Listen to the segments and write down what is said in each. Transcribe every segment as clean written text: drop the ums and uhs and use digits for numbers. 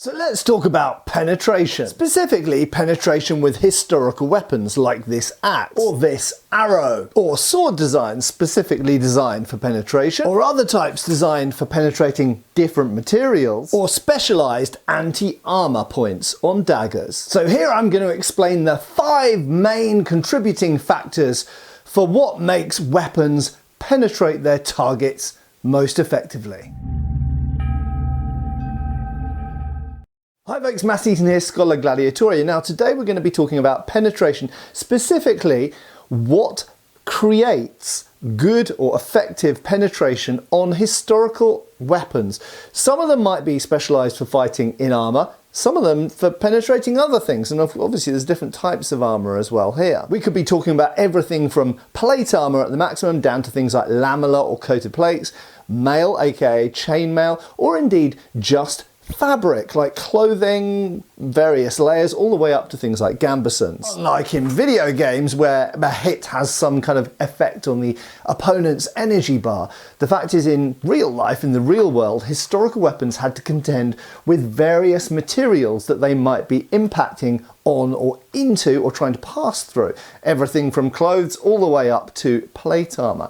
So let's talk about penetration. Specifically, penetration with historical weapons like this axe, or this arrow, or sword designs specifically designed for penetration, or other types designed for penetrating different materials, or specialized anti-armor points on daggers. So here I'm going to explain the 5 main contributing factors for what makes weapons penetrate their targets most effectively. Hi folks, Matt Easton here, Schola Gladiatoria. Now today we're going to be talking about penetration, specifically what creates good or effective penetration on historical weapons. Some of them might be specialised for fighting in armour, some of them for penetrating other things, and obviously there's different types of armour as well here. We could be talking about everything from plate armour at the maximum down to things like lamellar or coated plates, mail aka chainmail, or indeed just fabric like clothing, various layers, all the way up to things like gambesons. Unlike in video games where a hit has some kind of effect on the opponent's energy bar, the fact is in real life, in the real world, historical weapons had to contend with various materials that they might be impacting on or into or trying to pass through. Everything from clothes all the way up to plate armour.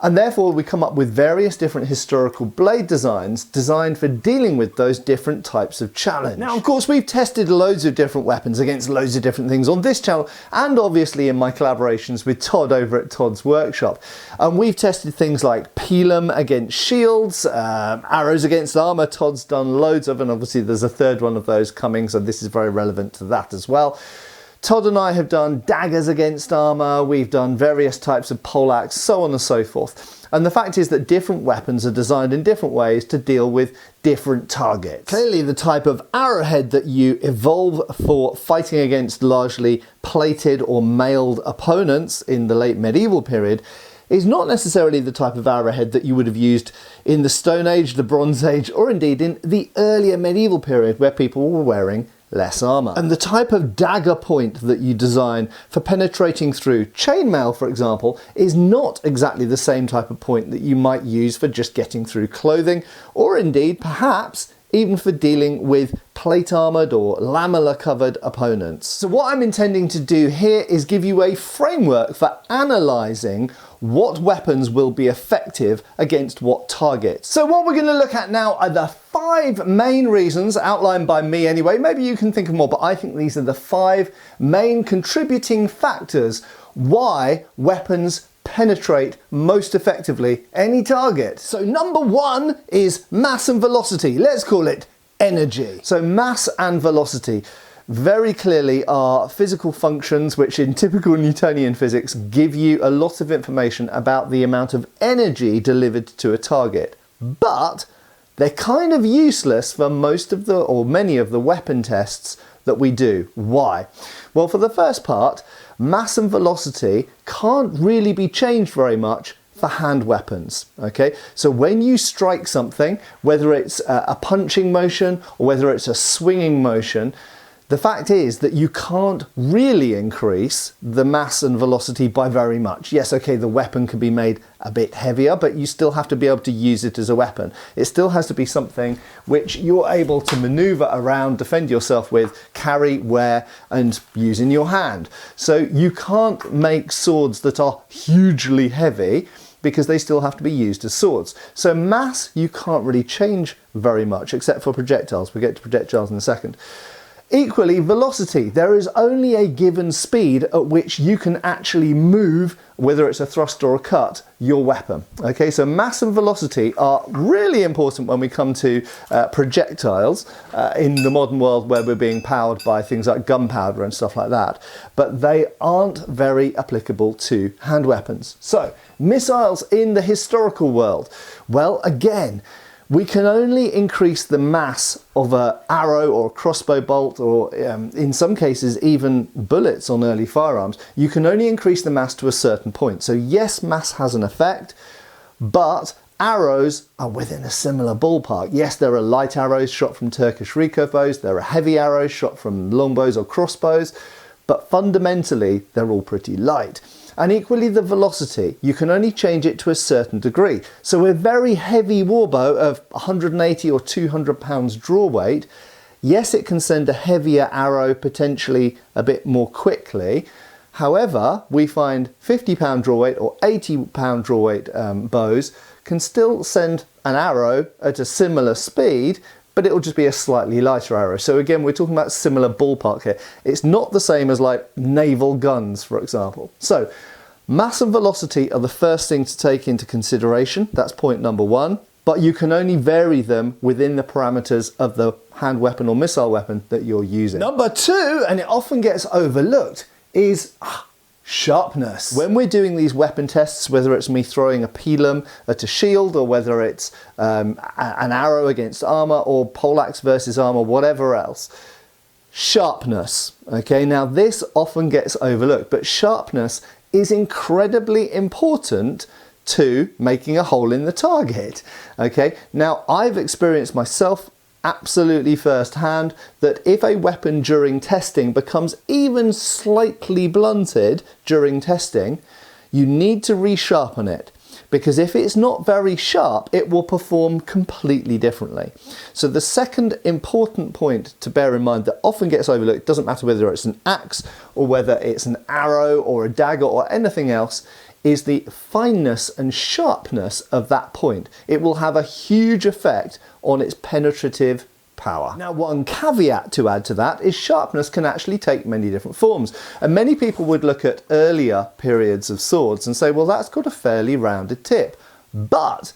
And therefore we come up with various different historical blade designs designed for dealing with those different types of challenge. Now of course we've tested loads of different weapons against loads of different things on this channel and obviously in my collaborations with Todd over at Todd's workshop. And we've tested things like pilum against shields, arrows against armour. Todd's done loads of, and obviously there's a third one of those coming, so this is very relevant to that as well. Todd and I have done daggers against armour, we've done various types of poleaxe, so on and so forth. And the fact is that different weapons are designed in different ways to deal with different targets. Clearly the type of arrowhead that you evolve for fighting against largely plated or mailed opponents in the late medieval period is not necessarily the type of arrowhead that you would have used in the Stone Age, the Bronze Age, or indeed in the earlier medieval period where people were wearing less armour. And the type of dagger point that you design for penetrating through chainmail, for example, is not exactly the same type of point that you might use for just getting through clothing, or indeed perhaps even for dealing with plate armoured or lamellar covered opponents. So what I'm intending to do here is give you a framework for analysing what weapons will be effective against what targets. So what we're going to look at now are the 5 main reasons, outlined by me anyway, maybe you can think of more, but I think these are the 5 main contributing factors why weapons penetrate most effectively any target. So number 1 is mass and velocity. Let's call it energy. So mass and velocity very clearly are physical functions which in typical Newtonian physics give you a lot of information about the amount of energy delivered to a target. But they're kind of useless for most of the, or many of the weapon tests that we do. Why? Well, for the first part, mass and velocity can't really be changed very much for hand weapons, okay? So when you strike something, whether it's a punching motion or whether it's a swinging motion, the fact is that you can't really increase the mass and velocity by very much. Yes, okay, the weapon can be made a bit heavier, but you still have to be able to use it as a weapon. It still has to be something which you're able to maneuver around, defend yourself with, carry, wear, and use in your hand. So you can't make swords that are hugely heavy because they still have to be used as swords. So mass, you can't really change very much, except for projectiles. We'll get to projectiles in a second. Equally, velocity. There is only a given speed at which you can actually move, whether it's a thrust or a cut, your weapon. Okay, so mass and velocity are really important when we come to projectiles in the modern world where we're being powered by things like gunpowder and stuff like that. But they aren't very applicable to hand weapons. So, missiles in the historical world. Well, again, we can only increase the mass of an arrow or a crossbow bolt, or in some cases even bullets on early firearms. You can only increase the mass to a certain point. So yes, mass has an effect, but arrows are within a similar ballpark. Yes, there are light arrows shot from Turkish recurve bows, there are heavy arrows shot from longbows or crossbows, but fundamentally they're all pretty light. And equally the velocity, you can only change it to a certain degree. So a very heavy warbow of 180 or 200 pounds draw weight, Yes, it can send a heavier arrow potentially a bit more quickly. However, we find 50-pound draw weight or 80-pound draw weight bows can still send an arrow at a similar speed, but it'll just be a slightly lighter arrow. So again, we're talking about similar ballpark here. It's not the same as like naval guns, for example. So mass and velocity are the first thing to take into consideration. That's point number one. But you can only vary them within the parameters of the hand weapon or missile weapon that you're using. Number two, and it often gets overlooked, is sharpness. When we're doing these weapon tests, whether it's me throwing a pilum at a shield or whether it's an arrow against armor or poleaxe versus armor, whatever else, sharpness. Okay, now this often gets overlooked, but sharpness is incredibly important to making a hole in the target. Okay, now I've experienced myself absolutely firsthand that if a weapon during testing becomes even slightly blunted during testing, you need to resharpen it, because if it's not very sharp, it will perform completely differently. So the second important point to bear in mind that often gets overlooked, doesn't matter whether it's an axe or whether it's an arrow or a dagger or anything else, is the fineness and sharpness of that point. It will have a huge effect on its penetrative power. Now, one caveat to add to that is sharpness can actually take many different forms. And many people would look at earlier periods of swords and say, well, that's got a fairly rounded tip. But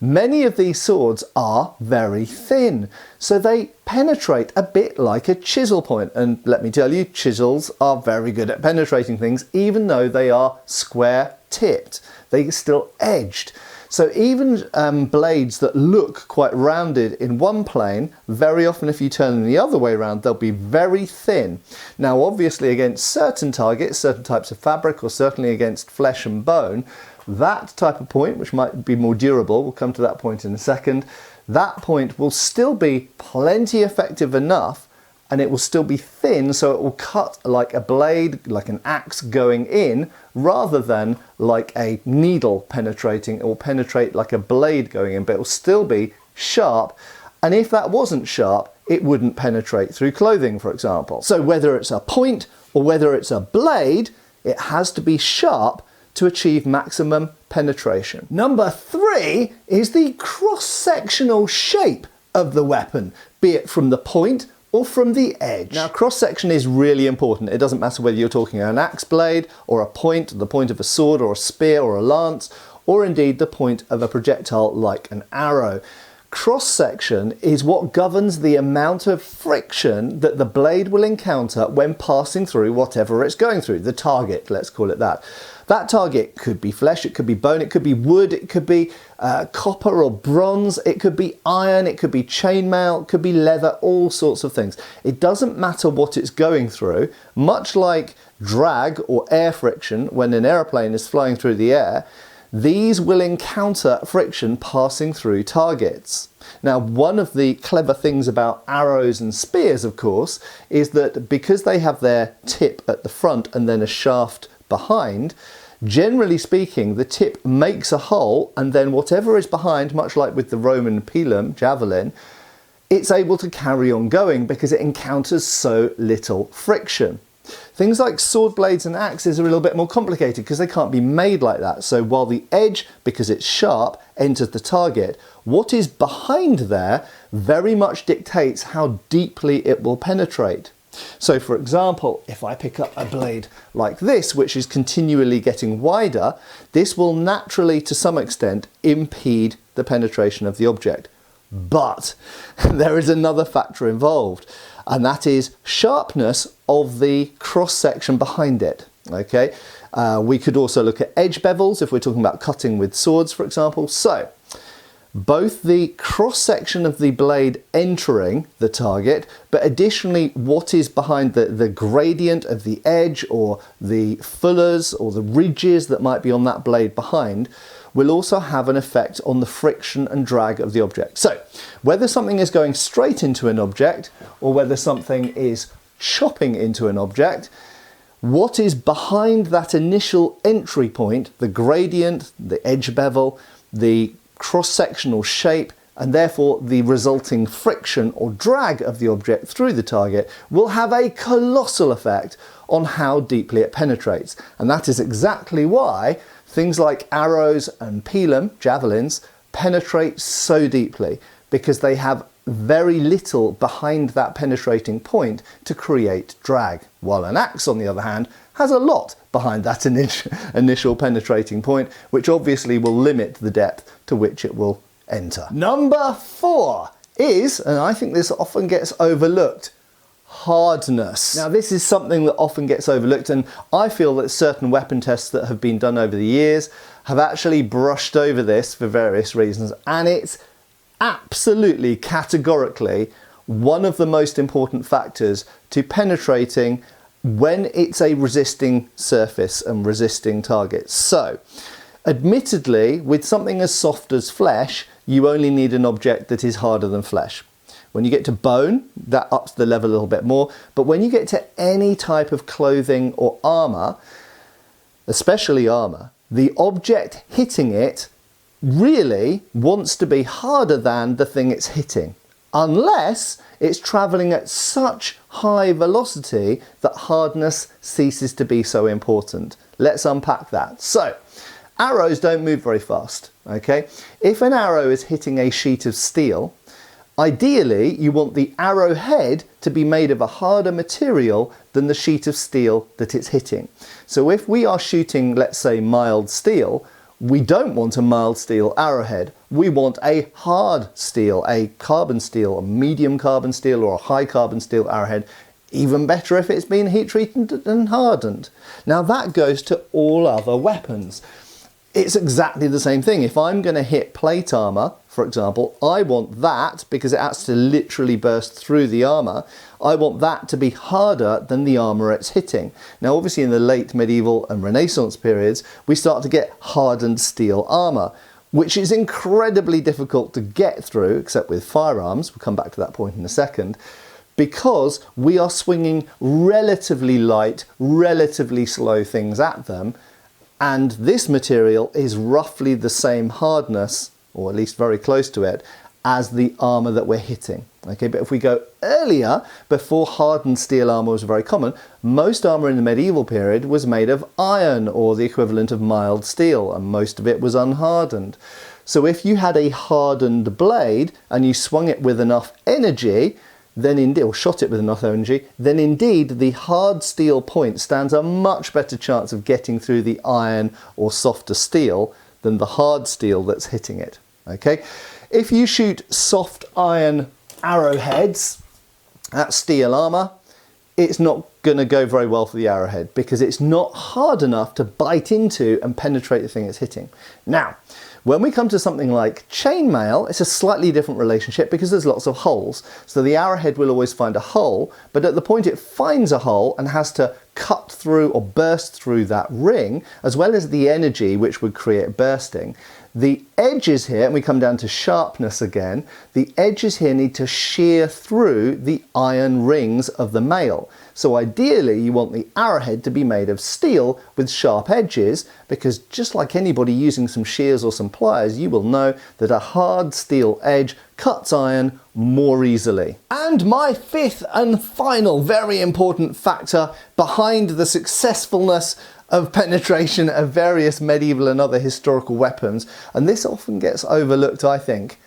many of these swords are very thin, so they penetrate a bit like a chisel point. And let me tell you, chisels are very good at penetrating things, even though they are square tipped. They're still edged. So even blades that look quite rounded in one plane, very often if you turn them the other way around, they'll be very thin. Now obviously against certain targets, certain types of fabric, or certainly against flesh and bone, that type of point, which might be more durable, we'll come to that point in a second, that point will still be plenty effective enough, and it will still be thin, so it will cut like a blade, like an axe going in, rather than like a needle penetrating. It will penetrate like a blade going in, but it will still be sharp. And if that wasn't sharp, it wouldn't penetrate through clothing, for example. So whether it's a point or whether it's a blade, it has to be sharp to achieve maximum penetration. Number three is the cross-sectional shape of the weapon, be it from the point or from the edge. Now, cross-section is really important. It doesn't matter whether you're talking an axe blade or a point, the point of a sword or a spear or a lance, or indeed the point of a projectile like an arrow. Cross-section is what governs the amount of friction that the blade will encounter when passing through whatever it's going through, the target, let's call it that. That target could be flesh, it could be bone, it could be wood, it could be copper or bronze, it could be iron, it could be chainmail, it could be leather, all sorts of things. It doesn't matter what it's going through, much like drag or air friction when an airplane is flying through the air. These will encounter friction passing through targets. Now, one of the clever things about arrows and spears, of course, is that because they have their tip at the front and then a shaft behind, generally speaking, the tip makes a hole, and then whatever is behind, much like with the Roman pilum, javelin, it's able to carry on going because it encounters so little friction. Things like sword blades and axes are a little bit more complicated because they can't be made like that. So while the edge, because it's sharp, enters the target, what is behind there very much dictates how deeply it will penetrate. So for example, if I pick up a blade like this, which is continually getting wider, this will naturally, to some extent, impede the penetration of the object. But there is another factor involved, and that is sharpness of the cross-section behind it. Okay, we could also look at edge bevels if we're talking about cutting with swords, for example. So both the cross-section of the blade entering the target, but additionally what is behind the gradient of the edge or the fullers or the ridges that might be on that blade behind, will also have an effect on the friction and drag of the object. So whether something is going straight into an object or whether something is chopping into an object, what is behind that initial entry point, the gradient, the edge bevel, the cross-sectional shape, and therefore the resulting friction or drag of the object through the target will have a colossal effect on how deeply it penetrates. And that is exactly why things like arrows and pilum, javelins, penetrate so deeply, because they have very little behind that penetrating point to create drag, while an axe, on the other hand, has a lot behind that initial penetrating point, which obviously will limit the depth to which it will enter. Number 4 is, and I think this often gets overlooked, hardness. Now this is something that often gets overlooked, and I feel that certain weapon tests that have been done over the years have actually brushed over this for various reasons, and it's absolutely categorically one of the most important factors to penetrating when it's a resisting surface and resisting target. So, admittedly, with something as soft as flesh, you only need an object that is harder than flesh. When you get to bone, that ups the level a little bit more, but when you get to any type of clothing or armour, especially armour, the object hitting it really wants to be harder than the thing it's hitting, unless it's travelling at such high velocity that hardness ceases to be so important. Let's unpack that. So, arrows don't move very fast, okay? If an arrow is hitting a sheet of steel, ideally you want the arrowhead to be made of a harder material than the sheet of steel that it's hitting. So if we are shooting, let's say, mild steel, we don't want a mild steel arrowhead. We want a hard steel, a carbon steel, a medium carbon steel, or a high carbon steel arrowhead. Even better if it's been heat treated and hardened. Now that goes to all other weapons. It's exactly the same thing. If I'm going to hit plate armour, for example, I want that, because it has to literally burst through the armour, I want that to be harder than the armour it's hitting. Now obviously in the late medieval and Renaissance periods, we start to get hardened steel armour, which is incredibly difficult to get through, except with firearms. We'll come back to that point in a second, because we are swinging relatively light, relatively slow things at them, and this material is roughly the same hardness, or at least very close to it, as the armour that we're hitting. Okay, but if we go earlier, before hardened steel armour was very common, most armour in the medieval period was made of iron, or the equivalent of mild steel, and most of it was unhardened. So if you had a hardened blade and you swung it with enough energy, then indeed, or shot it with enough energy, then indeed the hard steel point stands a much better chance of getting through the iron or softer steel than the hard steel that's hitting it. Okay, if you shoot soft iron arrowheads at steel armour, it's not going to go very well for the arrowhead, because it's not hard enough to bite into and penetrate the thing it's hitting. Now, when we come to something like chainmail, it's a slightly different relationship, because there's lots of holes. So the arrowhead will always find a hole, but at the point it finds a hole and has to cut through or burst through that ring, as well as the energy which would create bursting, the edges here, and we come down to sharpness again, the edges here need to shear through the iron rings of the mail. So ideally you want the arrowhead to be made of steel with sharp edges, because just like anybody using some shears or some pliers, you will know that a hard steel edge cuts iron more easily. And my 5th and final very important factor behind the successfulness of penetration of various medieval and other historical weapons, and this often gets overlooked, I think,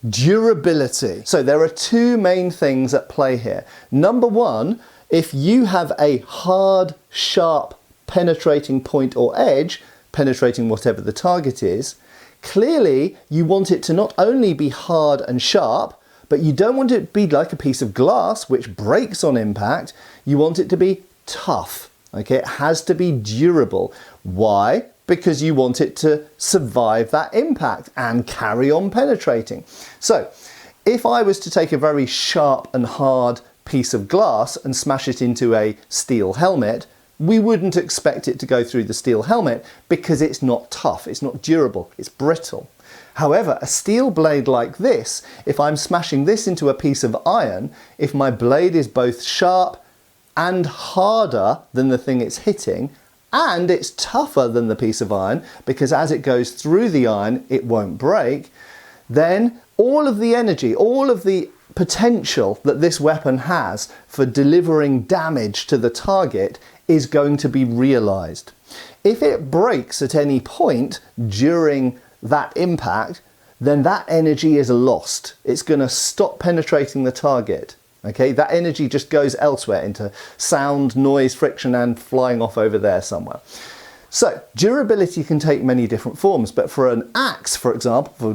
durability. So there are two main things at play here. Number one, if you have a hard, sharp, penetrating point or edge, penetrating whatever the target is, clearly you want it to not only be hard and sharp, but you don't want it to be like a piece of glass which breaks on impact. You want it to be tough. Okay, it has to be durable. Why? Because you want it to survive that impact and carry on penetrating. So, if I was to take a very sharp and hard piece of glass and smash it into a steel helmet, we wouldn't expect it to go through the steel helmet, because it's not tough, it's not durable, it's brittle. However, a steel blade like this, if I'm smashing this into a piece of iron, if my blade is both sharp and harder than the thing it's hitting, and it's tougher than the piece of iron, because as it goes through the iron it won't break, then all of the energy, all of the potential that this weapon has for delivering damage to the target is going to be realized. If it breaks at any point during that impact, then that energy is lost. It's going to stop penetrating the target. Okay, that energy just goes elsewhere into sound, noise, friction, and flying off over there somewhere. So durability can take many different forms, but for an axe, for example, for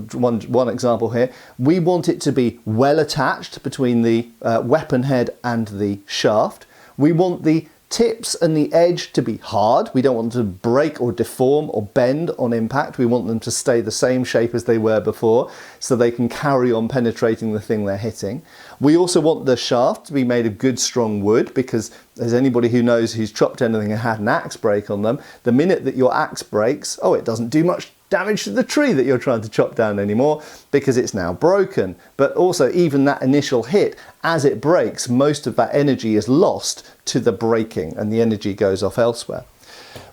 one example here, we want it to be well attached between the weapon head and the shaft. We want the tips and the edge to be hard. We don't want them to break or deform or bend on impact. We want them to stay the same shape as they were before so they can carry on penetrating the thing they're hitting. We also want the shaft to be made of good strong wood, because as anybody who knows who's chopped anything and had an axe break on them, the minute that your axe breaks, it doesn't do much damage to the tree that you're trying to chop down anymore because it's now broken. But also even that initial hit, as it breaks, most of that energy is lost to the breaking and the energy goes off elsewhere.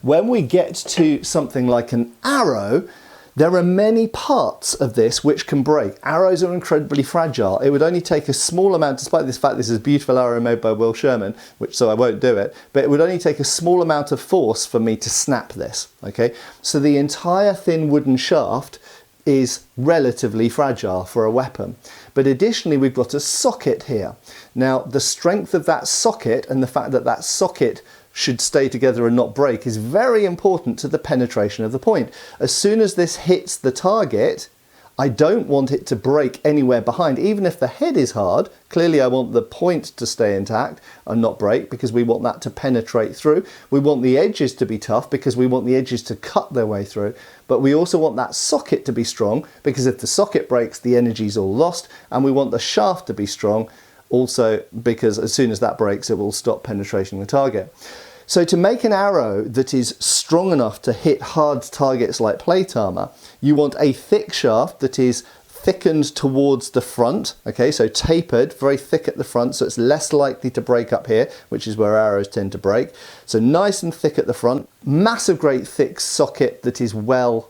When we get to something like an arrow, there are many parts of this which can break. Arrows are incredibly fragile. It would only take a small amount, despite this fact this is a beautiful arrow made by Will Sherman, so I won't do it, but it would only take a small amount of force for me to snap this, okay? So the entire thin wooden shaft is relatively fragile for a weapon. But additionally, we've got a socket here. Now, the strength of that socket and the fact that that socket should stay together and not break is very important to the penetration of the point. As soon as this hits the target, I don't want it to break anywhere behind. Even if the head is hard, clearly I want the point to stay intact and not break, because we want that to penetrate through. We want the edges to be tough because we want the edges to cut their way through. But we also want that socket to be strong, because if the socket breaks, the energy's all lost. And we want the shaft to be strong also, because as soon as that breaks, it will stop penetrating the target. So to make an arrow that is strong enough to hit hard targets like plate armor, you want a thick shaft that is thickened towards the front, okay, so tapered, very thick at the front, so it's less likely to break up here, which is where arrows tend to break. So nice and thick at the front, massive great thick socket that is well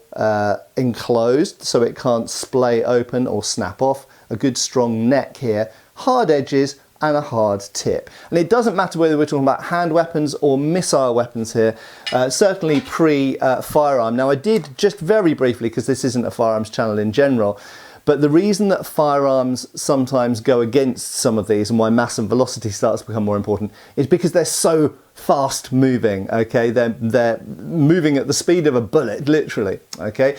enclosed so it can't splay open or snap off, a good strong neck here, hard edges, and a hard tip. And it doesn't matter whether we're talking about hand weapons or missile weapons here, certainly pre-firearm. Now I did just very briefly, because this isn't a firearms channel in general, but the reason that firearms sometimes go against some of these and why mass and velocity starts to become more important is because they're so fast moving, okay? They're moving at the speed of a bullet, literally, okay?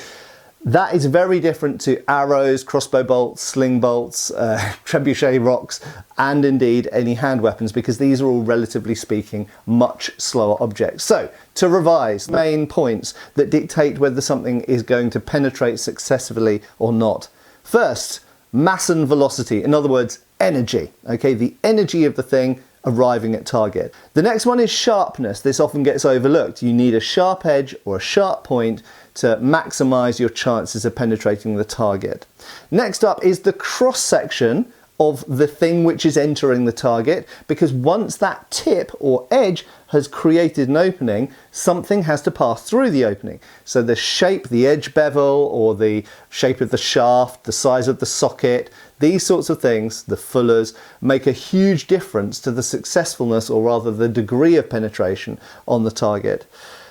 That is very different to arrows, crossbow bolts, sling bolts, trebuchet rocks, and indeed any hand weapons, because these are all, relatively speaking, much slower objects. So, to revise, main points that dictate whether something is going to penetrate successfully or not. First, mass and velocity, in other words, energy, okay? The energy of the thing arriving at target. The next one is sharpness. This often gets overlooked. You need a sharp edge or a sharp point to maximize your chances of penetrating the target. Next up is the cross-section of the thing which is entering the target, because once that tip or edge has created an opening, something has to pass through the opening. So the shape, the edge bevel, or the shape of the shaft, the size of the socket, these sorts of things, the fullers, make a huge difference to the successfulness, or rather the degree of penetration on the target.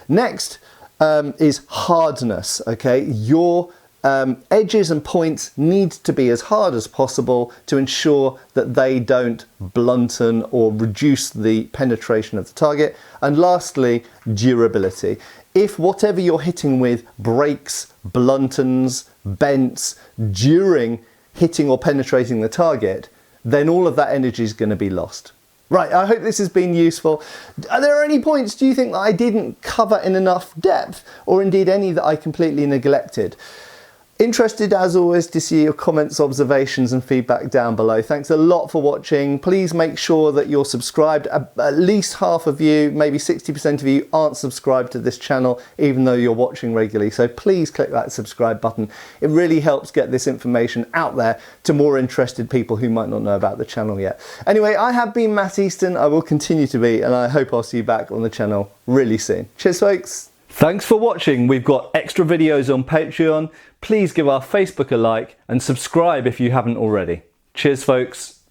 Next is hardness, okay? Your edges and points need to be as hard as possible to ensure that they don't blunten or reduce the penetration of the target. And lastly, durability. If whatever you're hitting with breaks, bluntens, bends during hitting or penetrating the target, then all of that energy is going to be lost. Right, I hope this has been useful. Are there any points, do you think, that I didn't cover in enough depth, or indeed any that I completely neglected? Interested, as always, to see your comments, observations and feedback down below. Thanks a lot for watching. Please make sure that you're subscribed. At least half of you, maybe 60% of you, aren't subscribed to this channel, even though you're watching regularly. So please click that subscribe button. It really helps get this information out there to more interested people who might not know about the channel yet. Anyway, I have been Matt Easton. I will continue to be, and I hope I'll see you back on the channel really soon. Cheers, folks. Thanks for watching. We've got extra videos on Patreon. Please give our Facebook a like and subscribe if you haven't already. Cheers, folks.